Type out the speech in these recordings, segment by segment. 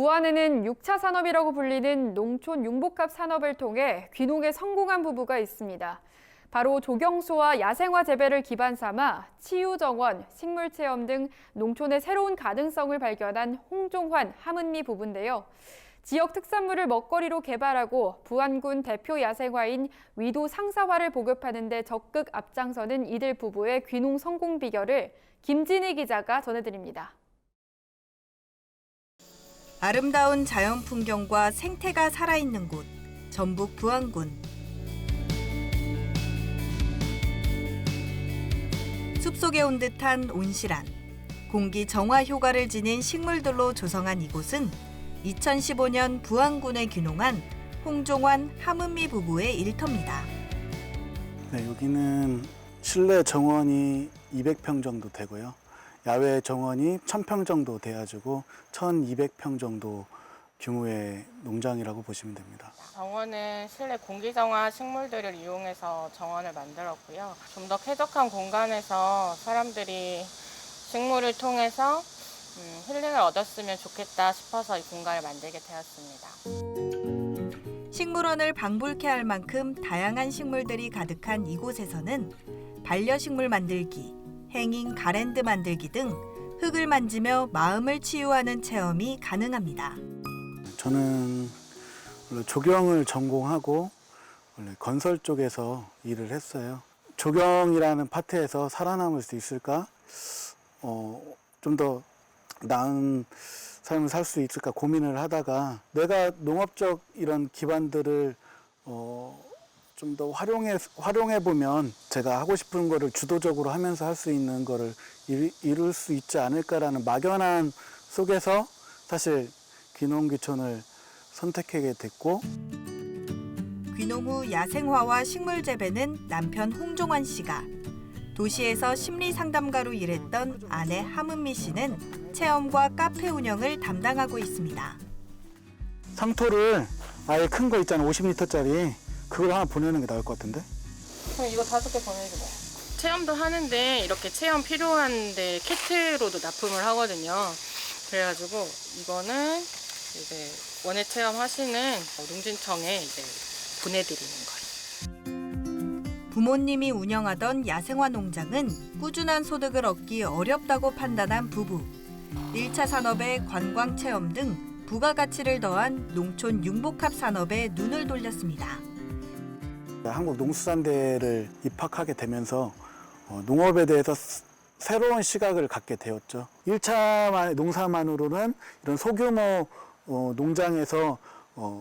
부안에는 6차 산업이라고 불리는 농촌 융복합 산업을 통해 귀농에 성공한 부부가 있습니다. 바로 조경수와 야생화 재배를 기반 삼아 치유정원, 식물체험 등 농촌의 새로운 가능성을 발견한 홍종환, 하문미 부부인데요. 지역 특산물을 먹거리로 개발하고 부안군 대표 야생화인 위도 상사화를 보급하는 데 적극 앞장서는 이들 부부의 귀농 성공 비결을 김진희 기자가 전해드립니다. 아름다운 자연 풍경과 생태가 살아있는 곳, 전북 부안군. 숲속에 온 듯한 온실안, 공기 정화 효과를 지닌 식물들로 조성한 이곳은 2015년 부안군에 귀농한 홍종환, 하문미 부부의 일터입니다. 네, 여기는 실내 정원이 200평 정도 되고요. 야외 정원이 1000평 정도 돼가지고 1200평 정도 규모의 농장이라고 보시면 됩니다. 정원은 실내 공기정화 식물들을 이용해서 정원을 만들었고요. 좀 더 쾌적한 공간에서 사람들이 식물을 통해서 힐링을 얻었으면 좋겠다 싶어서 이 공간을 만들게 되었습니다. 식물원을 방불케 할 만큼 다양한 식물들이 가득한 이곳에서는 반려식물 만들기, 행인 가랜드 만들기 등 흙을 만지며 마음을 치유하는 체험이 가능합니다. 저는 원래 조경을 전공하고 원래 건설 쪽에서 일을 했어요. 조경이라는 파트에서 살아남을 수 있을까? 좀 더 나은 삶을 살 수 있을까 고민을 하다가 내가 농업적 이런 기반들을 좀 더 활용해 보면 제가 하고 싶은 거를 주도적으로 하면서 할 수 있는 거를 이룰 수 있지 않을까라는 막연한 속에서 사실 귀농귀촌을 선택하게 됐고, 귀농 후 야생화와 식물 재배는 남편 홍종환 씨가, 도시에서 심리 상담가로 일했던 아내 하문미 씨는 체험과 카페 운영을 담당하고 있습니다. 상토를 아예 큰 거 있잖아, 50리터짜리. 그걸 하나 보내는 게 나을 것 같은데? 그럼 이거 5개 보내주세요. 체험도 하는데 이렇게 체험 필요한데 키트로도 납품을 하거든요. 그래가지고 이거는 이제 원예 체험 하시는 농진청에 이제 보내드리는 거예요. 부모님이 운영하던 야생화 농장은 꾸준한 소득을 얻기 어렵다고 판단한 부부. 1차 산업에 관광 체험 등 부가가치를 더한 농촌 융복합 산업에 눈을 돌렸습니다. 한국농수산대를 입학하게 되면서 농업에 대해서 새로운 시각을 갖게 되었죠. 1차 농사만으로는 이런 소규모 농장에서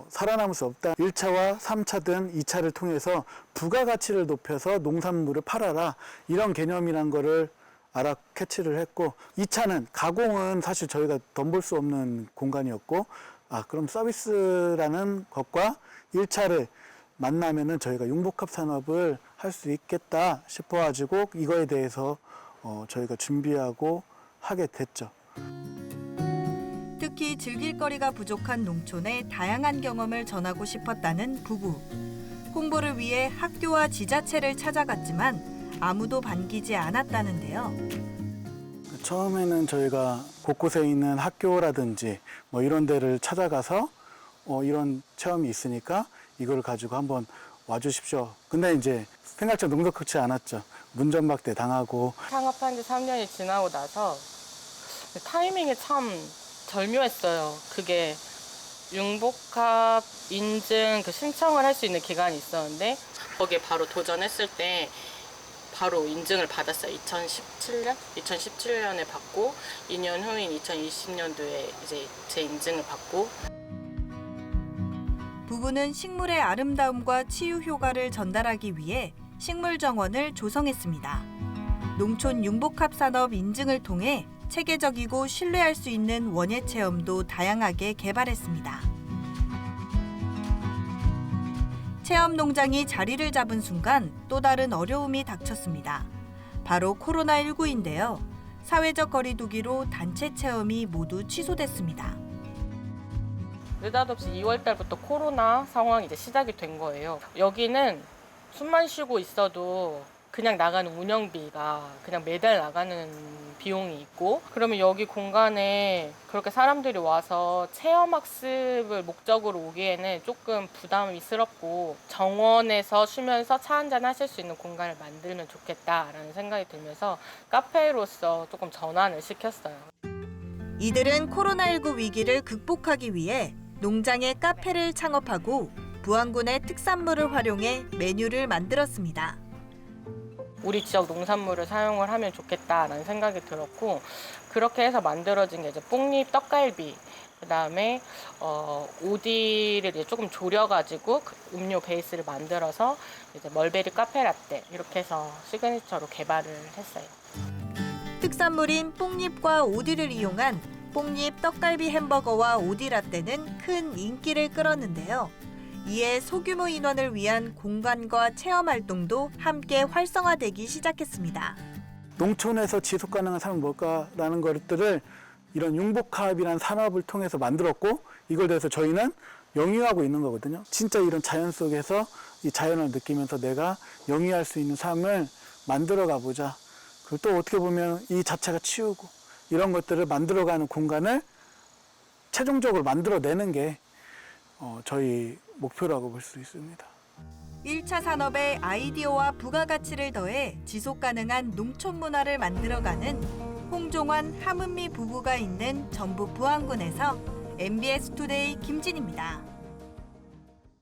살아남을 수 없다. 1차와 3차든 2차를 통해서 부가가치를 높여서 농산물을 팔아라. 이런 개념이란 거를 캐치를 했고, 2차는 가공은 사실 저희가 돈 벌 수 없는 공간이었고, 그럼 서비스라는 것과 1차를 만나면은 저희가 융복합 산업을 할 수 있겠다 싶어가지고 이거에 대해서 저희가 준비하고 하게 됐죠. 특히 즐길 거리가 부족한 농촌의 다양한 경험을 전하고 싶었다는 부부. 홍보를 위해 학교와 지자체를 찾아갔지만 아무도 반기지 않았다는데요. 처음에는 저희가 곳곳에 있는 학교라든지 뭐 이런 데를 찾아가서 이런 체험이 있으니까 이걸 가지고 한번 와주십시오. 근데 이제 생각처럼 녹록지 않았죠. 문전박대 당하고. 창업한 지 3년이 지나고 나서 타이밍이 참 절묘했어요. 그게 융복합 인증 신청을 할 수 있는 기간이 있었는데 거기에 바로 도전했을 때 바로 인증을 받았어요. 2017년에 받고 2년 후인 2020년도에 이제 제 인증을 받고. 부부는 식물의 아름다움과 치유 효과를 전달하기 위해 식물 정원을 조성했습니다. 농촌 융복합 산업 인증을 통해 체계적이고 신뢰할 수 있는 원예 체험도 다양하게 개발했습니다. 체험 농장이 자리를 잡은 순간 또 다른 어려움이 닥쳤습니다. 바로 코로나19인데요. 사회적 거리두기로 단체 체험이 모두 취소됐습니다. 느닷없이 2월 달부터 코로나 상황이 이제 시작이 된 거예요. 여기는 숨만 쉬고 있어도 그냥 나가는 운영비가 그냥 매달 나가는 비용이 있고, 그러면 여기 공간에 그렇게 사람들이 와서 체험학습을 목적으로 오기에는 조금 부담스럽고, 정원에서 쉬면서 차 한잔 하실 수 있는 공간을 만들면 좋겠다라는 생각이 들면서 카페로서 조금 전환을 시켰어요. 이들은 코로나19 위기를 극복하기 위해 농장에 카페를 창업하고 부안군의 특산물을 활용해 메뉴를 만들었습니다. 우리 지역 농산물을 사용을 하면 좋겠다라는 생각이 들었고, 그렇게 해서 만들어진 게 이제 뽕잎 떡갈비, 그다음에 오디를 이제 조금 졸여가지고 음료 베이스를 만들어서 이제 멀베리 카페라떼 이렇게 해서 시그니처로 개발을 했어요. 특산물인 뽕잎과 오디를 이용한 뽕잎 떡갈비 햄버거와 오디 라떼는 큰 인기를 끌었는데요. 이에 소규모 인원을 위한 공간과 체험 활동도 함께 활성화되기 시작했습니다. 농촌에서 지속 가능한 삶이 뭘까라는 것들을 이런 융복합이라는 산업을 통해서 만들었고, 이걸 대해서 저희는 영위하고 있는 거거든요. 진짜 이런 자연 속에서 이 자연을 느끼면서 내가 영위할 수 있는 삶을 만들어 가보자. 그리고 또 어떻게 보면 이 자체가 치우고 이런 것들을 만들어가는 공간을 최종적으로 만들어내는 게 저희 목표라고 볼 수 있습니다. 1차 산업의 아이디어와 부가가치를 더해 지속가능한 농촌 문화를 만들어가는 홍종환, 함은미 부부가 있는 전북 부안군에서 MBS 투데이 김진입니다.